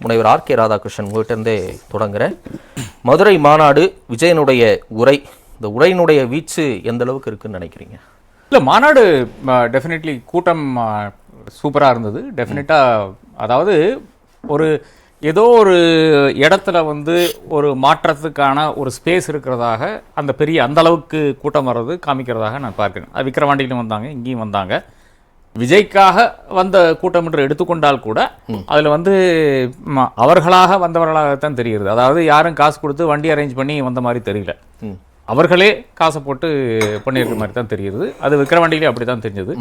முனைவர் ஆர்.கே. ராதாகிருஷ்ணன் உங்கள்கிட்ட இருந்தே தொடங்குறேன். மதுரை மாநாடு விஜயனுடைய உரை, இந்த உரையினுடைய வீச்சு எந்த அளவுக்கு இருக்குன்னு நினைக்கிறீங்க? இல்லை, மாநாடு டெஃபினெட்லி கூட்டம் சூப்பராக இருந்தது. டெஃபினட்டாக அதாவது ஒரு ஏதோ ஒரு இடத்துல வந்து ஒரு மாற்றத்துக்கான ஒரு ஸ்பேஸ் இருக்கிறதாக அந்த பெரிய அந்த அளவுக்கு கூட்டம் வர்றது காமிக்கிறதாக நான் பார்க்கிறேன். அது விக்கிரவாண்டியிலும் வந்தாங்க, இங்கேயும் வந்தாங்க. விஜய்க்காக வந்த கூட்டம் என்று எடுத்துக்கொண்டால் கூட அதில் வந்து அவர்களாக வந்தவர்களாகத்தான் தெரிகிறது. அதாவது யாரும் காசு கொடுத்து வண்டி அரேஞ்ச் பண்ணி வந்த மாதிரி தெரியல, அவர்களே காசை போட்டு பண்ணியிருக்க மாதிரி தான் தெரியுது. அது விக்கிரவாண்டியிலே அப்படி தான் தெரிஞ்சது.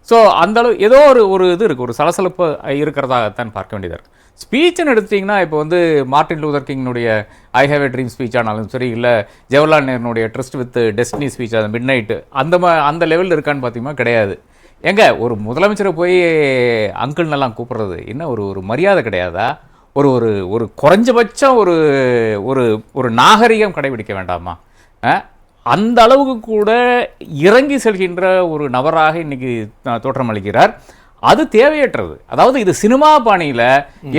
ஸோ அந்தளவு ஏதோ ஒரு இது இருக்குது, ஒரு சலசலப்பு இருக்கிறதாகத்தான் பார்க்க வேண்டியதாக இருக்குது. ஸ்பீச்சுன்னு எடுத்துட்டிங்கன்னா இப்போ வந்து மார்ட்டின் லூதர் கிங்னுடைய I have a dream speech ஆனாலும் சரி, இல்லை ஜவஹர்லால் நேருனுடைய ட்ரஸ்ட் வித் டெஸ்டினி ஸ்பீச், அது மிட் நைட்டு அந்த லெவலில் இருக்கான்னு பார்த்தீங்கன்னா கிடையாது. எங்க ஒரு முதலமைச்சரை போய் அங்கிள்னெல்லாம் கூப்பிட்றது என்ன ஒரு மரியாதை கிடையாதா? ஒரு ஒரு ஒரு குறைஞ்சபட்சம் ஒரு ஒரு ஒரு நாகரிகம் கடைபிடிக்க வேண்டாமா? அந்த அளவுக்கு கூட இறங்கி செல்கின்ற ஒரு நபராக இன்னைக்கு தோற்றமளிக்கிறார். அது தேவையற்றது. அதாவது இது சினிமா பாணியில்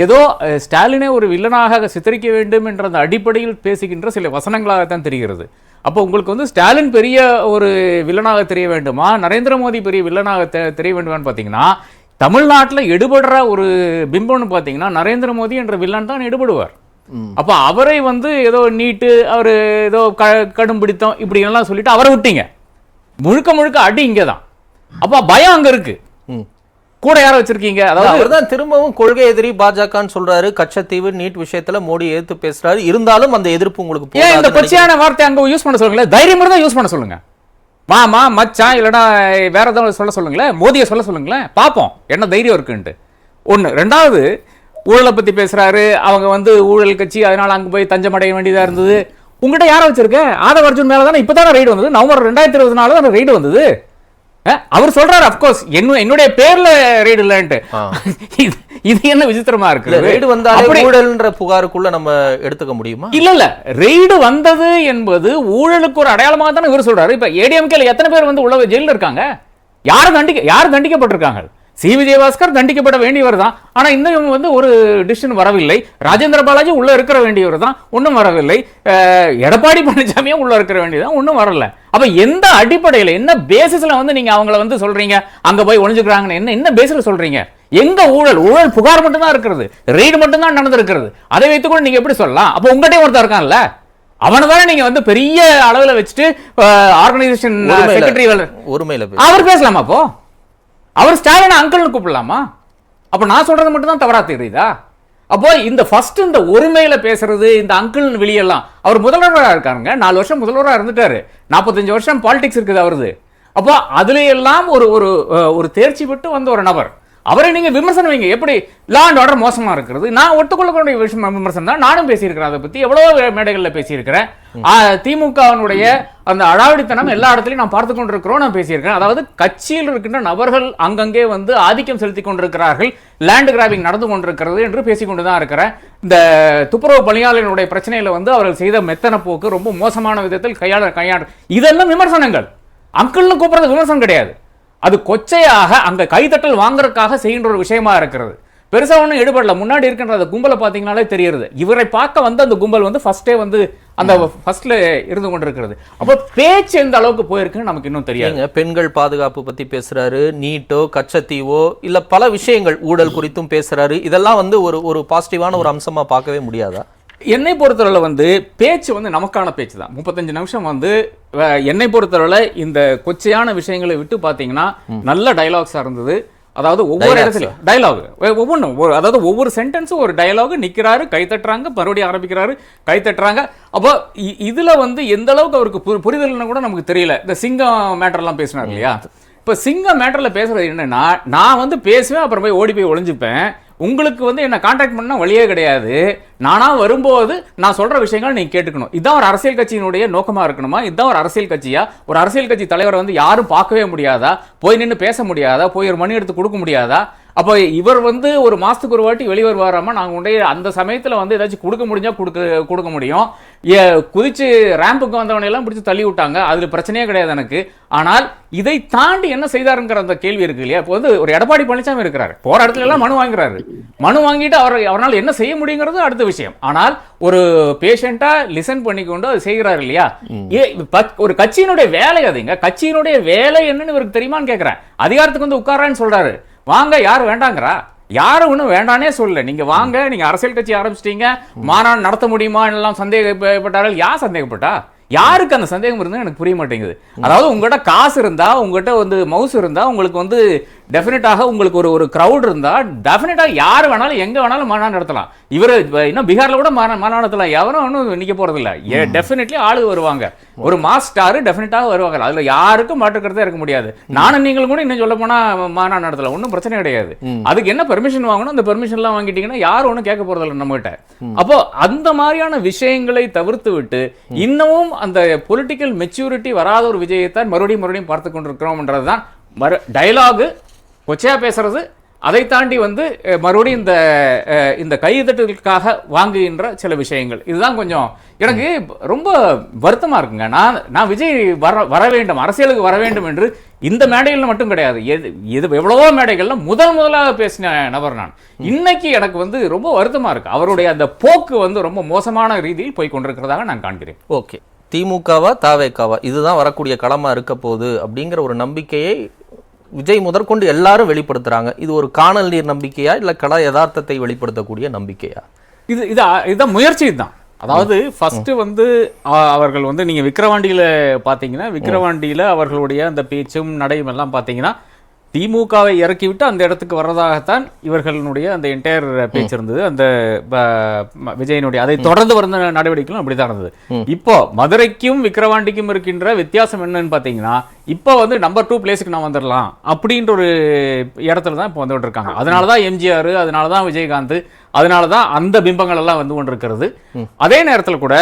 ஏதோ ஸ்டாலினை ஒரு வில்லனாக சித்தரிக்க வேண்டும் என்ற அந்த அடிப்படையில் பேசுகின்ற சில வசனங்களாகத்தான் தெரிகிறது. அப்போ உங்களுக்கு வந்து ஸ்டாலின் பெரிய ஒரு வில்லனாக தெரிய வேண்டுமா, நரேந்திர மோடி பெரிய வில்லனாக தெரிய வேண்டுமான்னு பார்த்தீங்கன்னா, தமிழ்நாட்டில் எடுபடுற ஒரு பிம்பம்னு பார்த்தீங்கன்னா நரேந்திர மோடி என்ற வில்லன் தான் எடுபடுவார். அப்போ அவரை வந்து ஏதோ நீட்டு, அவர் ஏதோ கடும் பிடித்தம் இப்படி எல்லாம் சொல்லிட்டு அவரை விட்டீங்க. முழுக்க முழுக்க அடி இங்கே தான். அப்போ பயம் அங்கே இருக்கு. கூட யாரை வச்சிருக்கீங்க? அதாவது அவர்தான் திரும்பவும் கொள்கை எதிரி பாஜகன்னு சொல்றாரு. கச்சத்தீவு நீட் விஷயத்துல மோடி எதிர்த்து பேசுறாரு. இருந்தாலும் அந்த எதிர்ப்பு உங்களுக்கு ஏன் இந்த கொச்சையான வார்த்தை அங்க யூஸ் பண்ண சொல்லுங்களேன்? தைரியம் தான் யூஸ் பண்ண சொல்லுங்க. மாமா மச்சான் இல்லைன்னா வேற ஏதாவது சொல்ல சொல்லுங்களேன், மோதியை சொல்ல சொல்லுங்களேன், பார்ப்போம் என்ன தைரியம் இருக்குன்ட்டு. ஒன்று. ரெண்டாவது, ஊழலை பத்தி பேசுறாரு. அவங்க வந்து ஊழல் கட்சி, அதனால அங்க போய் தஞ்சம் அடைய வேண்டியதா இருந்தது. உங்ககிட்ட யாரை வச்சிருக்க? ஆதவ் அர்ஜுன் மேல தானே இப்பதானே ரைடு வந்தது. நவம்பர் 2024 தானே ரைடு வந்தது. அவர் சொல்றாரு அப்கோர்ஸ் என்னுடைய பேர்ல ரைடு இல்லன்ட்டு. இது என்ன விசித்திரமா இருக்கு? ரைடு வந்தாலே ஊழல்ன்ற புகாருக்குள்ள நம்ம எடுத்துக்க முடியுமா? இல்ல ரைடு வந்தது என்பது ஊழலுக்கு ஒரு அடையாளமாக தானே இவர் சொல்றாரு. இப்ப ஏடிஎம்கேல எத்தனை பேர் வந்து உள்ள ஜெயில இருக்காங்க? யார் தண்டிக்கப்பட்டிருக்காங்க? சி விஜயபாஸ்கர் தண்டிக்கப்பட வேண்டியவர் தான். ஆனா இன்னும் வந்து ஒரு டிசிஷன் வரவில்லை. ராஜேந்திர பாலாஜி உள்ள இருக்கிற வேண்டியவர் தான், ஒன்றும் வரவில்லை. எடப்பாடி பழனிசாமியும் உள்ள இருக்கிற வேண்டியதான், ஒன்றும் வரல. அப்ப எந்த அடிப்படையில், என்ன பேசிஸ்ல வந்து நீங்க அவங்கள வந்து சொல்றீங்க அங்க போய் ஒளிஞ்சுக்கிறாங்கன்னு? என்ன பேசிஸ்ல சொல்றீங்க? எங்க ஊழல் புகார் மட்டும் தான் இருக்கிறது, ரெய்டு மட்டும் தான் நடந்திருக்கிறது. அதை வைத்துக்கொண்டு நீங்க எப்படி சொல்லலாம்? அப்ப உங்ககிட்டே ஒருத்தர் இருக்கான்ல, அவனை தானே நீங்க வந்து பெரிய அளவில் வச்சுட்டு ஆர்கனைசேஷன் செக்ரட்டரி அவர் பேசலாமா? அப்போ அவர் ஸ்டாலின் அங்கிள்னு கூப்பிடலாமா? அப்ப நான் சொல்றது மட்டும் தான் தவறா தெரியுதா? அப்போ இந்த ஃபர்ஸ்ட் இந்த ஒருமையில பேசுறது, இந்த அங்கிள் வெளியெல்லாம், அவர் முதல்வராக இருக்காருங்க. 4 வருஷம் முதல்வராக இருந்துட்டாரு. 45 வருஷம் பாலிடிக்ஸ் இருக்குது அவருது. அப்போ அதுல எல்லாம் ஒரு தேர்ச்சி விட்டு வந்த ஒரு நபர். அவரை நீங்க விமர்சனம் வைங்க. எப்படி லா அண்ட் ஆர்டர் மோசமா இருக்கிறது, நான் ஒத்துக்கொள்ளக்கூடிய விமர்சனம் தான். நானும் பேசியிருக்கிறேன், அதை பத்தி எவ்வளவோ மேடைகளில் பேசியிருக்கிறேன். திமுகவினுடைய அந்த அடாவடித்தனம் எல்லா இடத்துலையும் நான் பார்த்து கொண்டிருக்கிறோம், நான் பேசியிருக்கிறேன். அதாவது கட்சியில் இருக்கின்ற நபர்கள் அங்கங்கே வந்து ஆதிக்கம் செலுத்தி கொண்டிருக்கிறார்கள், லேண்ட் கிராபிங் நடந்து கொண்டிருக்கிறது என்று பேசிக்கொண்டு தான் இருக்கிறேன். இந்த துப்புரவு பணியாளர்களுடைய பிரச்சனையில வந்து அவர்கள் செய்த மெத்தன போக்கு ரொம்ப மோசமான விதத்தில் கையாள இதெல்லாம் விமர்சனங்கள். அங்கிள்னு கூப்பிடுறது விமர்சனம் கிடையாது. அது கொச்சையாக அங்க கைதட்டல் வாங்குறதுக்காக செய்கின்ற ஒரு விஷயமா இருக்கிறது. பெருசா ஒன்றும் ஈடுபடல. முன்னாடி இருக்கின்ற அந்த கும்பலை பார்த்தீங்கன்னாலே தெரியுது. இவரை பார்க்க வந்து அந்த கும்பல் வந்து ஃபர்ஸ்டே வந்து அந்த ஃபர்ஸ்ட்ல இருந்து கொண்டிருக்கிறது. அப்போ பேச்சு எந்த அளவுக்கு போயிருக்குன்னு நமக்கு இன்னும் தெரியாது. பெண்கள் பாதுகாப்பு பத்தி பேசுறாரு, நீட்டோ கச்சத்தீவோ இல்ல பல விஷயங்கள் ஊழல் குறித்தும் பேசுறாரு. இதெல்லாம் வந்து ஒரு பாசிட்டிவான ஒரு அம்சமா பார்க்கவே முடியாதா? என்னை பொறுத்தவரை வந்து பேச்சு வந்து நமக்கான பேச்சு தான். 35 நிமிஷம் வந்து என்னை பொறுத்தவரை இந்த கொச்சையான விஷயங்களை விட்டு பார்த்தீங்கன்னா நல்ல டைலாக்ஸாக இருந்தது. அதாவது ஒவ்வொரு இடத்துலையும் டைலாக் ஒவ்வொன்றும், அதாவது ஒவ்வொரு சென்டென்ஸும் ஒரு டைலாக். நிற்கிறாரு, கை தட்டுறாங்க, மறுபடியும் ஆரம்பிக்கிறாரு, கை தட்டுறாங்க. அப்போ இதுல வந்து எந்த அளவுக்கு அவருக்கு புரிதல்னு கூட நமக்கு தெரியல. இந்த சிங்கம் மேட்டர்லாம் பேசினார் இல்லையா? இப்போ சிங்கம் மேட்டரில் பேசுறது என்னன்னா, நான் வந்து பேசுவேன், அப்புறம் போய் ஓடி போய் ஒளிஞ்சுப்பேன். உங்களுக்கு வந்து என்ன கான்டாக்ட் பண்ண வழியே கிடையாது. நானா வரும்போது நான் சொல்ற விஷயங்கள் நீங்க கேட்டுக்கணும். இதுதான் ஒரு அரசியல் கட்சியினுடைய நோக்கமா இருக்கணுமா? இதுதான் ஒரு அரசியல் கட்சியா? ஒரு அரசியல் கட்சி தலைவரை வந்து யாரும் பார்க்கவே முடியாதா? போய் நின்று பேச முடியாதா? போய் ஒரு மணி எடுத்து கொடுக்க முடியாதா? அப்போ இவர் வந்து ஒரு மாசத்துக்கு ஒரு வாட்டி வெளியே வருவாராமா? நாங்கள் உடைய அந்த சமயத்தில் வந்து ஏதாச்சும் கொடுக்க முடிஞ்சா கொடுக்க முடியும். குதிச்சு ரேம்புக்கு வந்தவனை எல்லாம் பிடிச்சி தள்ளி விட்டாங்க, அதுல பிரச்சனையே கிடையாது எனக்கு. ஆனால் இதை தாண்டி என்ன செய்தாருங்கிற அந்த கேள்வி இருக்கு இல்லையா? இப்போ வந்து ஒரு எடப்பாடி பழனிசாமி இருக்கிறாரு, போற இடத்துல எல்லாம் மனு வாங்குறாரு, மனு வாங்கிட்டு அவரால் என்ன செய்ய முடியுங்கிறது அடுத்த விஷயம். ஆனால் ஒரு பேஷண்டா லிசன் பண்ணிக்கொண்டு அது செய்கிறாரு இல்லையா? ஒரு கட்சியினுடைய வேலை அதுங்க, கட்சியினுடைய வேலை என்னன்னு இவருக்கு தெரியுமான்னு கேட்கிறேன். அதிகாரத்துக்கு வந்து உட்காரான்னு சொல்றாரு, வாங்க யாரும் வேண்டாங்கிறா? யாரும் ஒன்றும் வேண்டானே சொல்லல. நீங்க வாங்க, நீங்க அரசியல் கட்சி ஆரம்பிச்சிட்டீங்க, மாநாடு நடத்த முடியுமா எல்லாம் சந்தேகப்பட்டார்கள். யார் சந்தேகப்பட்டா? யாருக்கு அந்த சந்தேகம் இருந்தா எனக்கு புரிய மாட்டேங்குது. அதாவது உங்ககிட்ட காசு இருந்தா, உங்ககிட்ட வந்து மவுஸ் இருந்தா, உங்களுக்கு வந்து டெஃபினட்டாக உங்களுக்கு ஒரு கிரௌட் இருந்தா டெஃபினட்டாக யார் வேணாலும் எங்க வேணாலும் மாநாடு நடத்தலாம். இவர் இன்னும் பீகார்ல கூட மாநாடு நடத்தலாம், எவரும் ஒன்றும் நிக்க போறது இல்லை. டெஃபினெட்லி ஆளு வருவாங்க, ஒரு மாஸ் ஸ்டார் டெஃபினட்டாக வருவாங்க, அதுல யாருக்கும் மாற்றுக்கிறதே இருக்க முடியாது. நானும் நீங்களும் கூட இன்னும் சொல்ல போனா மாநாடு நடத்தலாம், ஒன்றும் பிரச்சனை கிடையாது. அதுக்கு என்ன பெர்மிஷன் வாங்கணும், அந்த பெர்மிஷன் எல்லாம் வாங்கிட்டீங்கன்னா யாரும் ஒன்றும் கேட்க போறது இல்லை நம்ம கிட்ட. அப்போ அந்த மாதிரியான விஷயங்களை தவிர்த்து விட்டு இன்னமும் அந்த பொலிட்டிக்கல் மெச்சூரிட்டி வராத ஒரு விஜயத்தான் மறுபடியும் பார்த்து கொண்டிருக்கிறோம்ன்றதுதான் டயலாகு, கொச்சையா பேசுறது. அதை தாண்டி வந்து மறுபடியும் இந்த கைதட்டலுக்காக வாங்குகின்ற சில விஷயங்கள், இதுதான் கொஞ்சம் எனக்கு ரொம்ப வருத்தமா இருக்குங்க. நான் விஜய் வர வேண்டும், அரசியலுக்கு வர வேண்டும் என்று இந்த மேடைகள் மட்டும் கிடையாது, எவ்வளவோ மேடைகள்ல முதலாக பேசின நபர் நான். இன்னைக்கு எனக்கு வந்து ரொம்ப வருத்தமா இருக்கு, அவருடைய அந்த போக்கு வந்து ரொம்ப மோசமான ரீதியில் போய் கொண்டிருக்கிறதாக நான் காண்கிறேன். ஓகே, திமுகவா தாவேக்காவா இதுதான் வரக்கூடிய களமா இருக்க போகுது அப்படிங்கிற ஒரு நம்பிக்கையை விஜய் முதற்கொண்டு எல்லாரும் வெளிப்படுத்துறாங்க. இது ஒரு காணல் நீர் நம்பிக்கையா இல்ல கள யதார்த்தத்தை வெளிப்படுத்தக்கூடிய நம்பிக்கையா? இதுதான் முயற்சி தான். அதாவது ஃபர்ஸ்ட் வந்து அவர்கள் வந்து நீங்க விக்கிரவாண்டியில பாத்தீங்கன்னா, விக்கிரவாண்டியில அவர்களுடைய அந்த பேச்சும் நடையும் எல்லாம் பாத்தீங்கன்னா திமுகவை இறக்கிவிட்டு அந்த இடத்துக்கு வர்றதாகத்தான் இவர்களுடைய அந்த என்டையர் பேச்சு இருந்தது. அந்த விஜயனுடைய அதை தொடர்ந்து வந்த நடவடிக்கைகளும் அப்படித்தான் இருந்தது. இப்போ மதுரைக்கும் விக்கிரவாண்டிக்கும் இருக்கின்ற வித்தியாசம் என்னன்னு பாத்தீங்கன்னா, இப்போ வந்து நம்பர் 2 பிளேஸுக்கு நான் வந்துடலாம் அப்படின்ற ஒரு இடத்துல தான் இப்போ வந்துட்டு இருக்காங்க. அதனாலதான் எம்ஜிஆர், அதனாலதான் விஜயகாந்த், அதனாலதான் அந்த பிம்பங்கள் எல்லாம் வந்து கொண்டிருக்கிறது. அதே நேரத்தில் கூட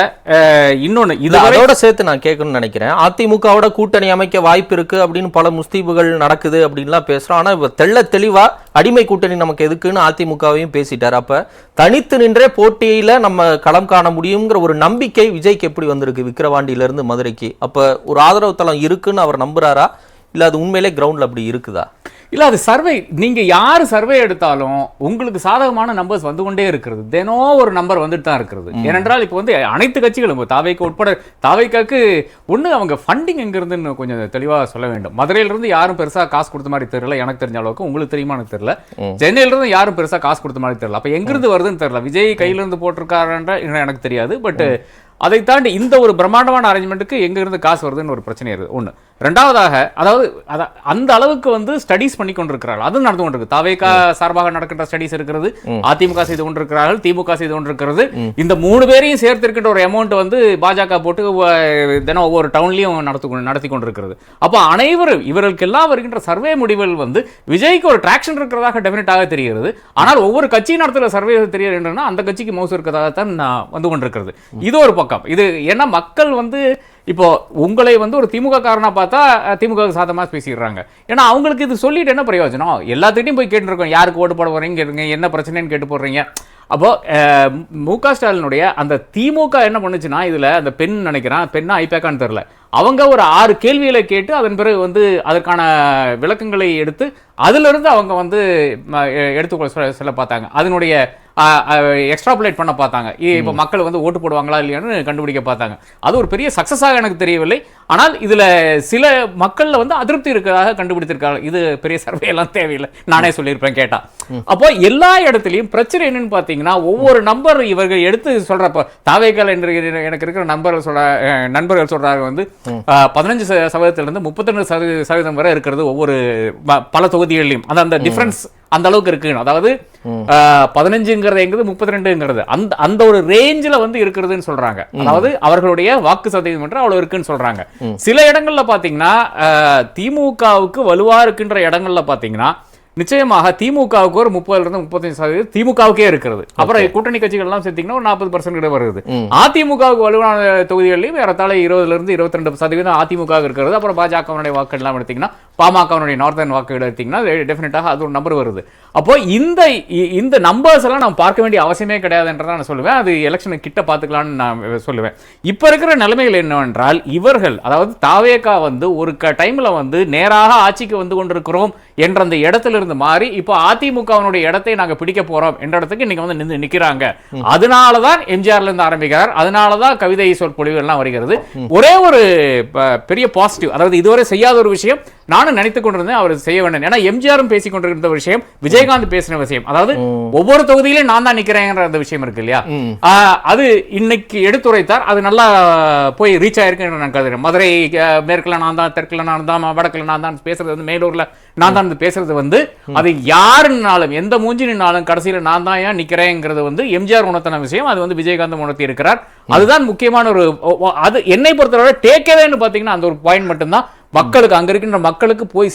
இன்னொன்னு இதோட சேர்த்து நான் கேட்கணும்னு நினைக்கிறேன், அதிமுகவோட கூட்டணி அமைக்க வாய்ப்பு இருக்கு அப்படின்னு பல முஸ்தீபுகள் நடக்குது அப்படின்லாம் பேசுறோம். ஆனா தெள்ள தெளிவா அடிமை கூட்டணி நமக்கு எதுக்குன்னு அதிமுகவையும் பேசிட்டார். அப்ப தனித்து நின்றே போட்டியில நம்ம களம் காண முடியுங்கிற ஒரு நம்பிக்கை விஜய்க்கு எப்படி வந்திருக்கு விக்கிரவாண்டியில இருந்து மதுரைக்கு? அப்ப ஒரு ஆதரவு தளம் இருக்குன்னு அவர் நம்புறாரா, இல்ல அது உண்மையிலே கிரவுண்ட்ல அப்படி இருக்குதா? இல்ல, அது சர்வே, நீங்க யாரு சர்வே எடுத்தாலும் உங்களுக்கு சாதகமான நம்பர்ஸ் வந்து கொண்டே இருக்கிறது. தினம் ஒரு நம்பர் வந்துட்டு தான் இருக்கிறது. ஏனென்றால் இப்போ வந்து அனைத்து கட்சிகளும் தாவேக்கு உட்பட, தாவேக்காக்கு ஒண்ணு அவங்க ஃபண்டிங் எங்க இருந்துன்னு கொஞ்சம் தெளிவா சொல்ல வேண்டும். மதுரையில இருந்து யாரும் பெருசா காசு கொடுத்த மாதிரி தெரியல, எனக்கு தெரிஞ்ச அளவுக்கு. உங்களுக்கு தெரியுமா எனக்கு தெரியல. சென்னையில இருந்து யாரும் பெருசா காசு கொடுத்த மாதிரி தெரியல. அப்ப எங்க இருந்து வருதுன்னு தெரியல. விஜய் கையில இருந்து போட்டிருக்காருன்ற எனக்கு தெரியாது. பட் அதை தாண்டி இந்த ஒரு பிரம்மாண்டமான அரேஞ்ச்மெண்ட்டுக்கு எங்க இருந்து காசு வருதுன்னு ஒரு பிரச்சனை இருக்கு. ஒண்ணு. ரெண்டாவதாக, அதாவது அந்த அளவுக்கு வந்து ஸ்டடிஸ் பண்ணி கொண்டிருக்கிறார்கள், அது நடந்து கொண்டிருக்கு. தாவேகா சார்பாக நடக்கின்ற ஸ்டடிஸ் இருக்கிறது, அதிமுக செய்து கொண்டிருக்கிறார்கள், திமுக செய்து கொண்டிருக்கிறது. இந்த 3 பேரையும் சேர்த்து இருக்கின்ற ஒரு அமௌண்ட் வந்து பாஜக போட்டு தினம் ஒவ்வொரு டவுன்லயும் நடத்தி கொண்டிருக்கிறது. அப்போ அனைவரும் இவர்களுக்கு எல்லாம் வருகின்ற சர்வே முடிவுகள் வந்து விஜய்க்கு ஒரு டிராக்ஷன் இருக்கிறதாக டெஃபினட்டாக தெரிகிறது. ஆனால் ஒவ்வொரு கட்சியும் நடத்துகிற சர்வே தெரியுதுன்னா அந்த கட்சிக்கு மவுசு இருக்கிறதாகத்தான் வந்து கொண்டிருக்கிறது. இது ஒரு பக்கம். இது ஏன்னா மக்கள் வந்து இப்போ உங்களை வந்து ஒரு திமுக காரனா பார்த்தா திமுக சாதமா பேசிடுறாங்க. ஏன்னா அவங்களுக்கு இது சொல்லிட்டு என்ன பிரயோஜனம்? எல்லாத்துக்கிட்டையும் போய் கேட்டுருக்கோம், யாருக்கு ஓட்டு போட போறீங்க, என்ன பிரச்சனைன்னு கேட்டு போடுறீங்க. அப்போ மு.க. ஸ்டாலினுடைய அந்த திமுக என்ன பண்ணுச்சுன்னா, இதுல அந்த பெண் நினைக்கிறேன், பெண்ணா ஐபேக்கான்னு தெரியல, அவங்க ஒரு 6 கேள்விகளை கேட்டு அதன் பிறகு வந்து அதற்கான விளக்கங்களை எடுத்து அதுல இருந்து அவங்க வந்து எடுத்துக்கொள்ள சொல்ல பார்த்தாங்க. அதனுடைய எக்ஸ்ட்ராபுலேட் பண்ண பார்த்தாங்க. இப்போ மக்கள் வந்து ஓட்டு போடுவாங்களா இல்லையான்னு கண்டுபிடிக்க பார்த்தாங்க. அது ஒரு பெரிய சக்சஸாக எனக்கு தெரியவில்லை. ஆனால் இதுல சில மக்கள்ல வந்து அதிருப்தி இருக்கிறதாக கண்டுபிடித்திருக்காங்க. இது பெரிய சர்வே எல்லாம் தேவையில்லை, நானே சொல்லியிருப்பேன் கேட்டா. அப்போ எல்லா இடத்துலையும் பிரச்சனை என்னன்னு பாத்தீங்கன்னா, ஒவ்வொரு நம்பர் இவர்கள் எடுத்து சொல்றப்ப தாவேக்கால் என்று எனக்கு இருக்கிற நண்பர்கள் சொல்றாங்க வந்து 15% 32% வரை இருக்கிறது ஒவ்வொரு பல தொகுதிகளிலும். அந்த டிஃபரன்ஸ் அந்த அளவுக்கு இருக்கு. அதாவது 15ங்கிறது எங்கிறது 32ங்கிறது அந்த ஒரு ரேஞ்சில் வந்து இருக்கிறதுன்னு சொல்றாங்க. அதாவது அவர்களுடைய வாக்கு சதவீதம் என்று அவ்வளவு இருக்குன்னு சொல்றாங்க. சில இடங்கள்ல பாத்தீங்கன்னா திமுகவுக்கு வலுவா இருக்கின்ற இடங்கள்ல பாத்தீங்கன்னா நிச்சயமாக திமுகவுக்கு ஒரு 30-35% திமுகவுக்கே இருக்கிறது. அப்புறம் கூட்டணி கட்சிகள் எல்லாம் சேர்த்தீங்கன்னா ஒரு 40% வருது. அதிமுகவுக்கு வலுவான தொகுதிகளிலும் ஏறத்தாழ 20-22% அதிமுக இருக்கிறது. அப்புறம் பாஜகவுடைய வாக்குகள் எல்லாம் எடுத்தீங்கன்னா, பாமகவுடைய நார்தர்ன் வாக்குகள் எடுத்தீங்கன்னா டெஃபினட்டாக அது ஒரு நம்பர் வருது. அப்போ இந்த நம்பர்ஸ் எல்லாம் நம்ம பார்க்க வேண்டிய அவசியமே கிடையாதுன்றதை நான் சொல்லுவேன். அது எலெக்ஷனுக்கு கிட்ட பார்த்துக்கலாம்னு நான் சொல்லுவேன். இப்போ இருக்கிற நிலைமைகள் என்னவென்றால், இவர்கள் அதாவது தாவேகா ஒரு டைம்ல நேராக ஆட்சிக்கு வந்து கொண்டிருக்கிறோம் என்ற அந்த இடத்துல இருந்து மாறி இப்போ அதிமுகவினுடைய இடத்தை நாங்க பிடிக்க போறோம் என்ற இடத்துக்கு இன்னைக்கு நிக்கிறாங்க. அதனாலதான் எம்ஜிஆர்ல இருந்து ஆரம்பிக்கிறார், அதனாலதான் கவிதை சொற்பொழிவு எல்லாம் வருகிறது. ஒரே ஒரு பெரிய பாசிட்டிவ், அதாவது இதுவரை செய்யாத ஒரு விஷயம் நானும் நினைத்துக் கொண்டிருந்தேன் அவர் செய்ய வேண்டும். ஏன்னா எம்ஜிஆரும் பேசிக் கொண்டிருந்த விஷயம், விஜயகாந்த் பேசின விஷயம், அதாவது ஒவ்வொரு தொகுதியிலும் நான் தான் நிக்கிறேங்கிற அந்த விஷயம் இருக்கு இல்லையா, அது இன்னைக்கு எடுத்துரைத்தார். அது நல்லா போய் ரீச் ஆயிருக்கு நான் கருதுறேன். மதுரை மேற்குல நான் தான், தெற்குல நான் தான், வடக்குல நான் தான் பேசுறது, மேலூர்ல நான் தான் பேசுறது அது யாருன்னாலும் எந்த மூஞ்சினாலும் கடைசியில நான் தான் ஏன் நிக்கிறேங்கிறது எம்ஜிஆர் உணர்த்தின விஷயம். அது விஜயகாந்த் உணர்த்தி இருக்கிறார். அதுதான் முக்கியமான ஒரு, அது என்னை பொறுத்தவரை டேக்கவேன்னு பாத்தீங்கன்னா அந்த ஒரு பாயிண்ட் மட்டும்தான் மக்களுக்கு, அங்க இருக்கின்ற மக்களுக்கு போய்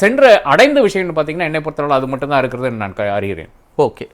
சென்று அடைந்த விஷயம்னு பாத்தீங்கன்னா என்னை பொறுத்தவரை அது மட்டும் தான் இருக்கிறது நான் அறிகிறேன். ஓகே.